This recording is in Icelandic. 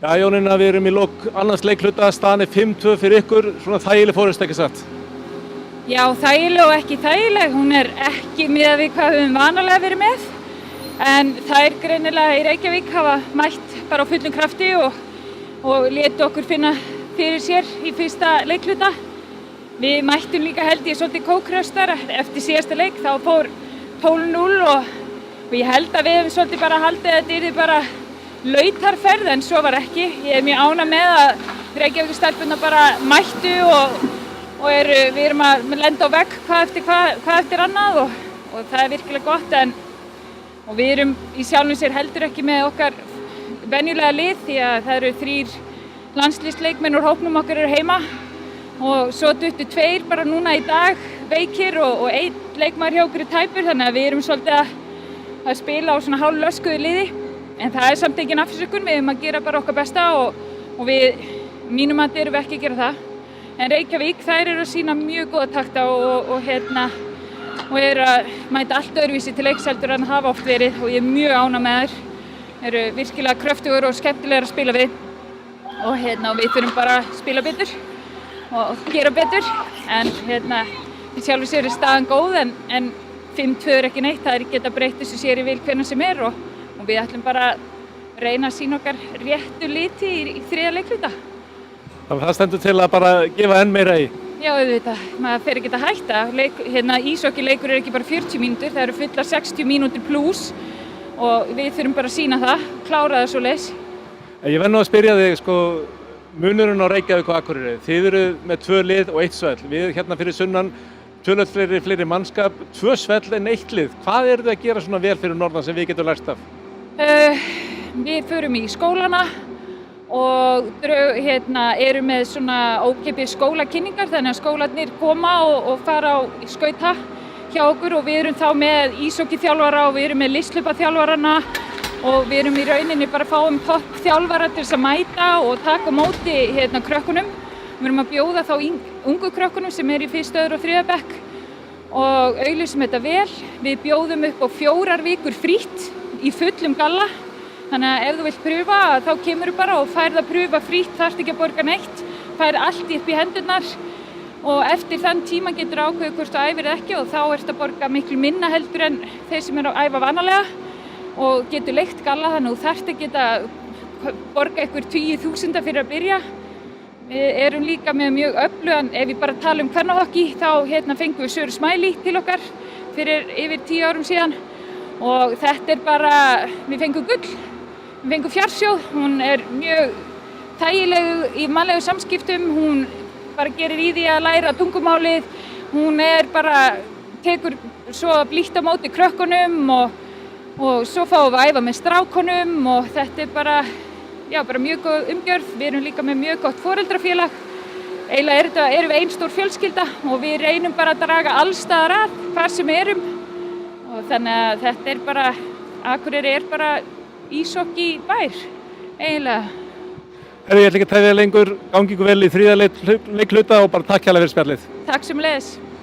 Já, Jónína, við erum í lok annars leikhluta, staðan er 5-2 fyrir ykkur, svona þægileg fórysta, ekki satt? Já, þægileg og ekki þægileg, hún er ekki miðað við hvað við höfum vanalega verið með. En þær greinilega í Reykjavík hafa mætt bara á fullum krafti og létu okkur finna fyrir sér í fyrsta leikhluta. Við mættum líka held ég svolítið kókröstar eftir síðasta leik, þá fór 12-0 og ég held að við hefum svolítið bara haldið að þetta yrði bara lautarferð, en svo var ekki. Ég er mjög ánægð með að Reykjavíkurstelpurnar bara mættu og við erum að lenda á vegg hvað eftir annað og það er virkilega gott. Og við erum í sjálfum sér heldur ekki með okkar venjulega lið því að það eru 3 landsliðsleikmenn úr hópnum okkar eru heima og svo duttu 2 bara núna í dag veikir og 1 leikmaður hjá okkur er tæpur, þannig að við erum svolítið að spila á svona hálflöskuðu liði. En það er samt engin afsökun, við erum að gera bara okkar besta og við, mínum að erum við ekki að gera það. En Reykjavík, þær eru að sýna mjög góða takta og eru að mæta allt öðruvísi til leiks heldur en hafa oft verið og ég er mjög ánægð með þær. Eru virkilega kröftugur og skemmtilegar að spila við og við þurfum bara að spila betur og gera betur. En í sjálfu sér er staðan góð en 5-2 er ekki neitt, það er geta breytt þessu sér í vil hvenær sem er og við ætlum bara að reyna að sýna okkar réttu liti í 3. leikhluta. Þannig að það stendur til að bara gefa enn meira í? Já, auðvitað, maður fer ekki að hætta. Íshokkeyleikur er ekki bara 40 mínútur, það eru fullar 60 mínútur pluss og við þurfum bara að sýna það, klára það svoleiðis. Ég verð nú að spyrja þig, munurinn á Reykjavík og Akureyri. Þið eru með 2 lið og 1 svell. Við hérna fyrir sunnan töluvert fleiri mannskap, 2 svell en 1 lið. Hvað eru þið að gera svona vel fyrir norðan sem við getum lært af? Við förum í skólana og eru með svona ókeypis skólakynningar, þannig að skólarnir koma og fara á skauta hjá okkur og við erum þá með íshokkeyþjálfara og við erum með listhlaupaþjálfarana og við erum í rauninni bara að fáum toppþjálfara til þess að mæta og taka á móti krökkunum. Við erum að bjóða þá ungu krökkunum sem er í 1., 2. og 3. bekk og auglýsum þetta vel. Við bjóðum upp á 4 vikur frítt í fullum galla. Þannig að ef þú vilt pröfa þá kemur þú bara og færð að pröfa frítt, þarft ekki að borga neitt, færð allt upp í hendurnar og eftir þann tíma getur ákveðið hvort þú æfir ekki og þá ert að borga miklu minna heldur en þeir sem eru að æfa vanalega og getur leigt galla, þannig að þú þarft ekki að borga ykkur 20.000 fyrir að byrja. Við erum líka með mjög öflugan, ef við bara tala um kvennahokki þá fengum við Söru Smiley til okkar fyrir yfir 10 árum síðan og þetta er bara, við fengum gull, við fengum fjársjóð, hún er mjög þægileg í mannlegu samskiptum, hún bara gerir í því að læra tungumálið, hún er bara, tekur svo blítt á móti krökkunum og svo fáum við að æfa með strákunum og þetta er bara mjög góð umgjörð. Við erum líka með mjög gott foreldrafélag. Eiginlega erum við ein stór fjölskylda og við reynum bara að draga alls staðar að hvar sem við erum. Og þannig að þetta er bara, Akureyri er bara íshokki bær, eiginlega. Ég ætla ekki að tefja lengur, gangi ykkur vel í 3. leikhluta og bara takk hérlega fyrir spjallið. Takk sömuleiðis.